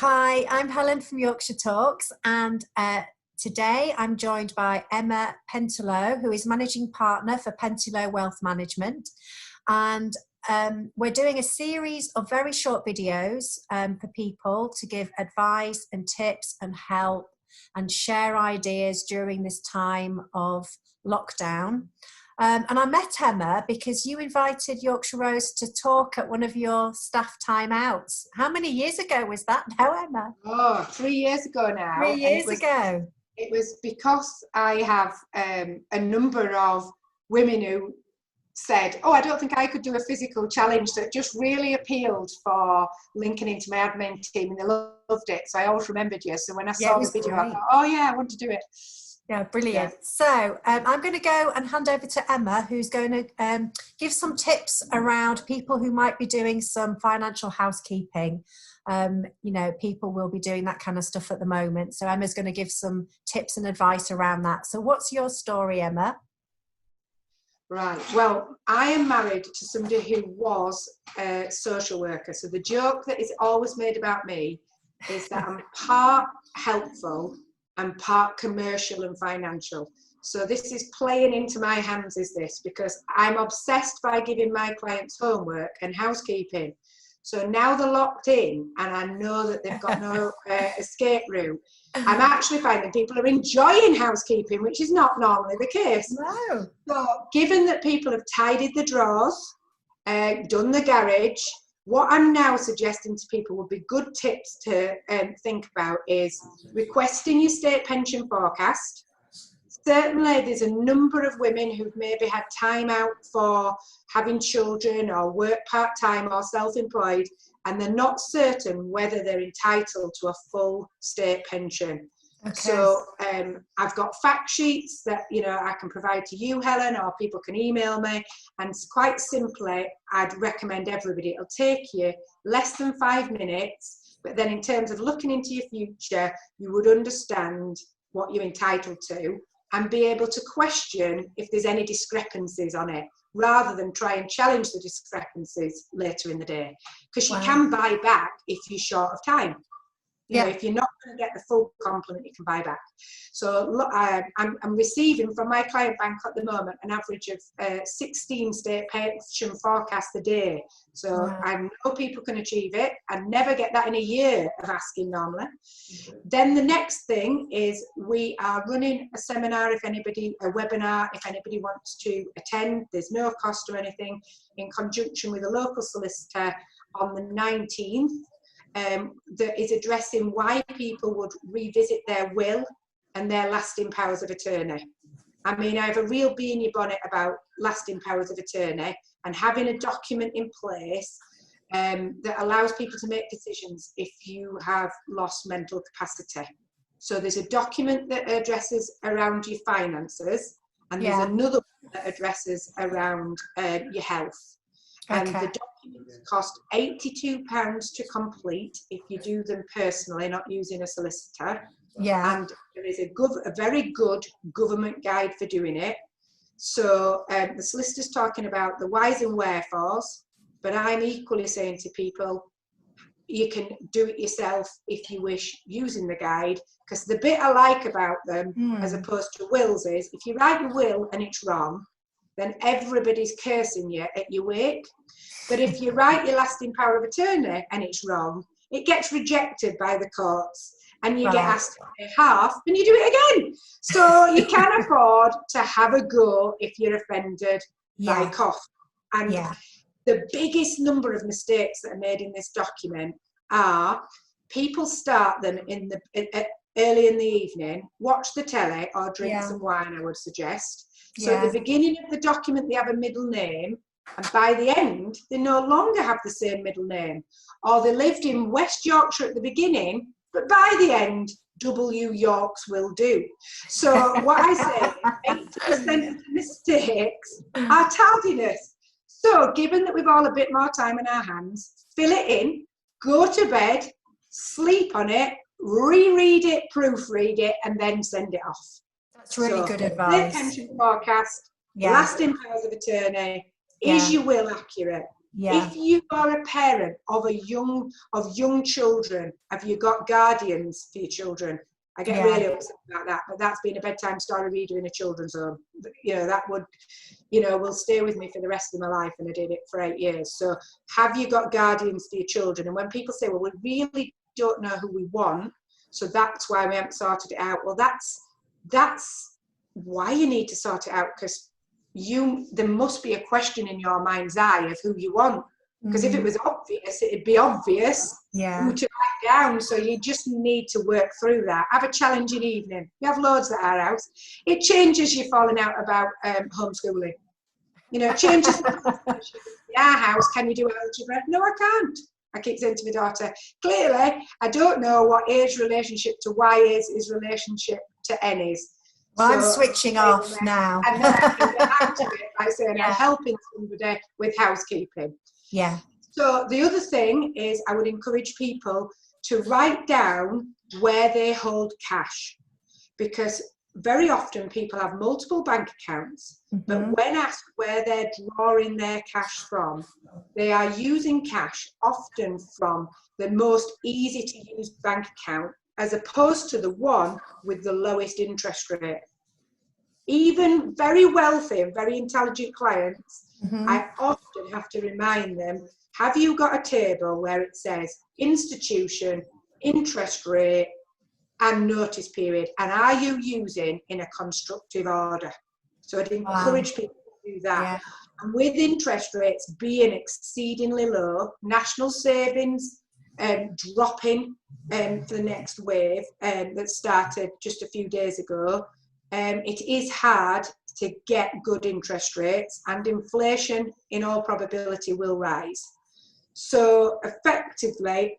Hi, I'm Helen from Yorkshire Talks, and today I'm joined by Emma Pentelow, who is Managing Partner for Pentelow Wealth Management. And we're doing a series of very short videos for people to give advice and tips and help and share ideas during this time of lockdown. And I met Emma because you invited Yorkshire Rose to talk at one of your staff time outs. How many years ago was that now, Emma? Oh, 3 years ago now. 3 years ago. It was because I have a number of women who said, oh, I don't think I could do a physical challenge, that just really appealed for linking into my admin team, and they loved it. So I always remembered you. So when I saw the video, I thought, oh yeah, I want to do it. Yeah, brilliant. Yeah. So I'm going to go and hand over to Emma, who's going to give some tips around people who might be doing some financial housekeeping. You know, people will be doing that kind of stuff at the moment. So Emma's going to give some tips and advice around that. So what's your story, Emma? Right. Well, I am married to somebody who was a social worker. So the joke that is always made about me is that I'm part helpful and part commercial and financial. So this is playing into my hands, is this, because I'm obsessed by giving my clients homework and housekeeping. So now they're locked in and I know that they've got no escape route. I'm actually finding people are enjoying housekeeping, which is not normally the case. No. So given that people have tidied the drawers, done the garage, what I'm now suggesting to people would be good tips to think about is requesting your state pension forecast. Certainly there's a number of women who've maybe had time out for having children or work part-time or self-employed, and they're not certain whether they're entitled to a full state pension. Okay. So I've got fact sheets that, you know, I can provide to you, Helen, or people can email me. And quite simply, I'd recommend everybody. It'll take you less than 5 minutes. But then in terms of looking into your future, you would understand what you're entitled to and be able to question if there's any discrepancies on it, rather than try and challenge the discrepancies later in the day. Because you can buy back if you're short of time. You know, if you're not going to get the full complement, you can buy back. So look, I'm receiving from my client bank at the moment an average of 16 state pension forecasts a day. So I know people can achieve it. I never get that in a year of asking normally. Then the next thing is we are running a seminar, a webinar, if anybody wants to attend. There's no cost or anything, in conjunction with a local solicitor on the 19th. That is addressing why people would revisit their will and their lasting powers of attorney. I mean, I have a real bee in your bonnet about lasting powers of attorney and having a document in place that allows people to make decisions if you have lost mental capacity. So there's a document that addresses around your finances, and there's another one that addresses around your health. And the documents cost £82 to complete if you do them personally, not using a solicitor. And there is a very good government guide for doing it. So the solicitor's talking about the whys and wherefores, but I'm equally saying to people, you can do it yourself if you wish, using the guide, because the bit I like about them, as opposed to wills, is if you write your will and it's wrong, then everybody's cursing you at your wake. But if you write your lasting power of attorney and it's wrong, it gets rejected by the courts and you get asked to pay half and you do it again. So you can afford to have a go if you're offended by cough. And the biggest number of mistakes that are made in this document are people start them early in the evening, watch the telly or drink some wine, I would suggest. So at the beginning of the document, they have a middle name, and by the end, they no longer have the same middle name. Or they lived in West Yorkshire at the beginning, but by the end, W Yorks will do. So what I say, 80% of the mistakes are tardiness. So given that we've all a bit more time in our hands, fill it in, go to bed, sleep on it, reread it, proofread it, and then send it off. That's really good advice. Pension forecast, lasting powers of attorney, is your will accurate? Yeah. If you are a parent of young children, have you got guardians for your children? I get really upset about that, but that's been a bedtime story reader in a children's home. You know, that would, you know, will stay with me for the rest of my life, and I did it for 8 years. So have you got guardians for your children? And when people say, well, we really don't know who we want, so that's why we haven't sorted it out. Well, that's why you need to sort it out, because there must be a question in your mind's eye of who you want. Because if it was obvious, it'd be obvious who to write down. So you just need to work through that. Have a challenging evening. You have loads at our house. It changes you falling out about homeschooling. You know, it changes our house. Can you do algebra? No, I can't. I keep saying to my daughter, clearly, I don't know what A's relationship to Y is relationship to N is. Well, I'm switching off now. And then I can get back to it by saying I'm helping somebody with housekeeping. Yeah. So the other thing is, I would encourage people to write down where they hold cash, because very often people have multiple bank accounts, but when asked where they're drawing their cash from, they are using cash often from the most easy to use bank account, as opposed to the one with the lowest interest rate. Even very wealthy and very intelligent clients, I often have to remind them, have you got a table where it says institution, interest rate, and notice period? And are you using in a constructive order? So I'd encourage people to do that. Yeah. And with interest rates being exceedingly low, national savings dropping for the next wave that started just a few days ago, it is hard to get good interest rates, and inflation in all probability will rise. So effectively,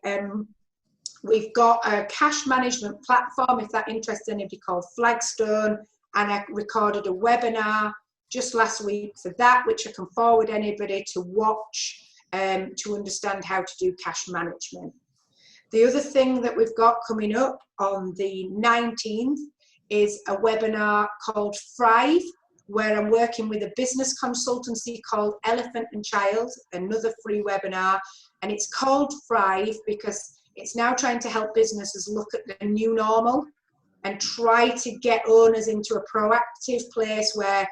we've got a cash management platform, if that interests anybody, called Flagstone, and I recorded a webinar just last week for that, which I can forward anybody to watch to understand how to do cash management. The other thing that we've got coming up on the 19th is a webinar called Thrive, where I'm working with a business consultancy called Elephant and Child, another free webinar. And it's called Thrive because it's now trying to help businesses look at the new normal and try to get owners into a proactive place where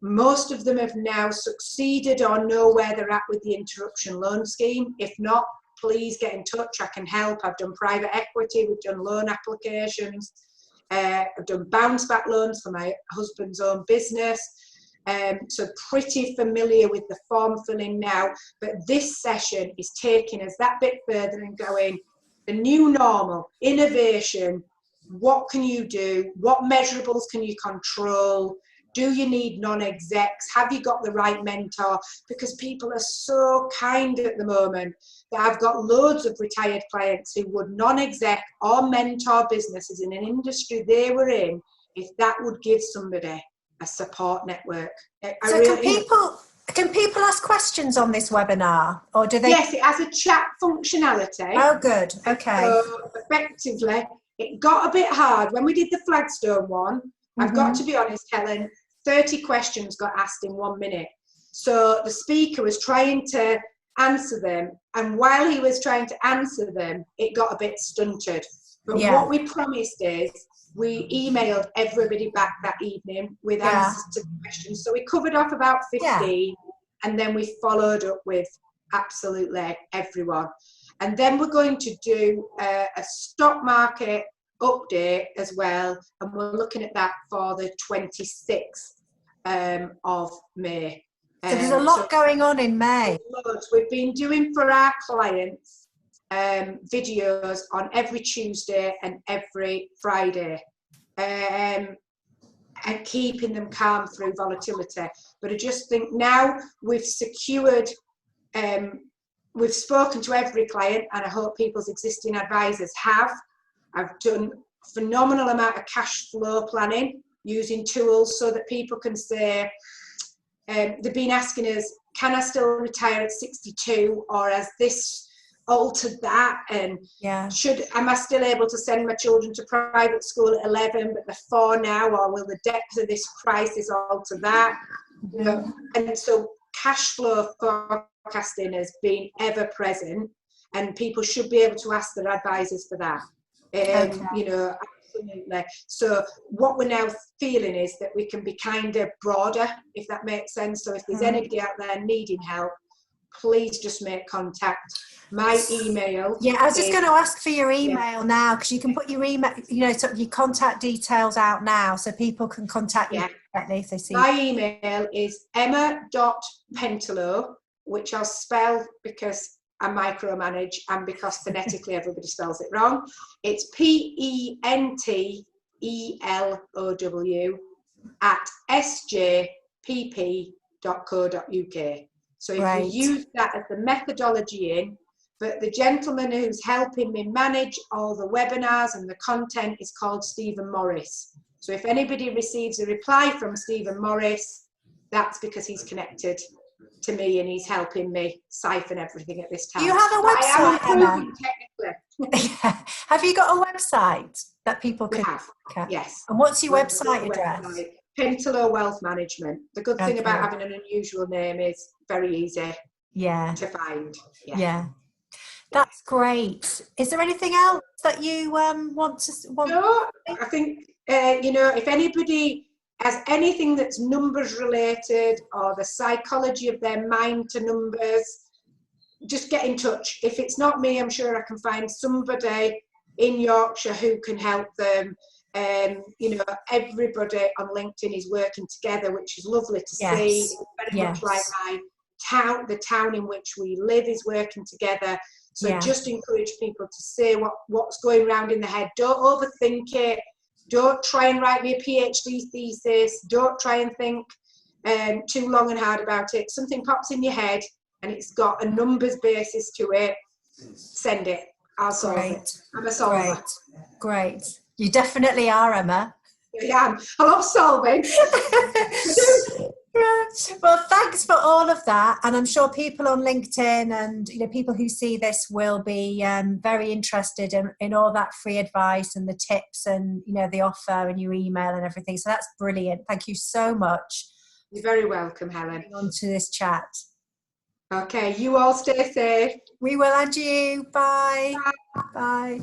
most of them have now succeeded or know where they're at with the interruption loan scheme. If not, please get in touch. I can help. I've done private equity. We've done loan applications. I've done bounce back loans for my husband's own business. So pretty familiar with the form filling now. But this session is taking us that bit further and going, the new normal, innovation, what can you do? What measurables can you control? Do you need non-execs? Have you got the right mentor? Because people are so kind at the moment that I've got loads of retired clients who would non-exec or mentor businesses in an industry they were in if that would give somebody a support network. Can people ask questions on this webinar, or do they? Yes, it has a chat functionality. Oh, good. Okay. So effectively, it got a bit hard when we did the Flagstone one. I've got to be honest, Helen. 30 questions got asked in 1 minute. So the speaker was trying to answer them, and while he was trying to answer them, it got a bit stunted. But what we promised is we emailed everybody back that evening with answers to the questions. So we covered off about 15, and then we followed up with absolutely everyone. And then we're going to do a stock market update as well, and we're looking at that for the 26th of May. So there's a lot going on in May. We've been doing for our clients videos on every Tuesday and every Friday, and keeping them calm through volatility. But I just think now we've secured, we've spoken to every client, and I hope people's existing advisors have. I've done a phenomenal amount of cash flow planning using tools so that people can say, they've been asking us, can I still retire at 62, or has this altered that? And am I still able to send my children to private school at 11 but they're 4 now, or will the depth of this crisis alter that? You know, and so cash flow for broadcasting has been ever present, and people should be able to ask their advisors for that. You know, absolutely. So what we're now feeling is that we can be kind of broader, if that makes sense. So if there's anybody out there needing help, please just make contact. My email. Yeah, I was just going to ask for your email now, because you can put your email, you know, sort of your contact details out now, so people can contact you directly if they see. My email is emma.pentelow, which I'll spell because I micromanage and because phonetically everybody spells it wrong. It's pentelow @sjpp.co.uk. So if you use that as the methodology in, but the gentleman who's helping me manage all the webinars and the content is called Stephen Morris. So if anybody receives a reply from Stephen Morris, that's because he's connected to me and he's helping me siphon everything at this time. Do you have a website, Emma? Technically. Have you got a website that people can? Yes. And what's your website address? Pentelow Wealth Management. The good thing about having an unusual name is very easy to find. Yeah. That's great. Is there anything else that you want to? No, I think you know, if anybody has anything that's numbers related or the psychology of their mind to numbers, just get in touch. If it's not me, I'm sure I can find somebody in Yorkshire who can help them. You know, everybody on LinkedIn is working together, which is lovely to see. It's very much like my town, the town in which we live is working together. So just encourage people to say what's going around in the head. Don't overthink it. Don't try and write me a PhD thesis. Don't try and think too long and hard about it. Something pops in your head and it's got a numbers basis to it. Send it. I'll solve it. I'm a solver. Great. You definitely are, Emma. I am. I love solving. Well, thanks for all of that, and I'm sure people on LinkedIn and, you know, people who see this will be very interested in all that free advice and the tips and, you know, the offer and your email and everything. So that's brilliant. Thank you so much. You're very welcome, Helen. On to this chat. Okay, you all stay safe. We will, and you. Bye. Bye. Bye.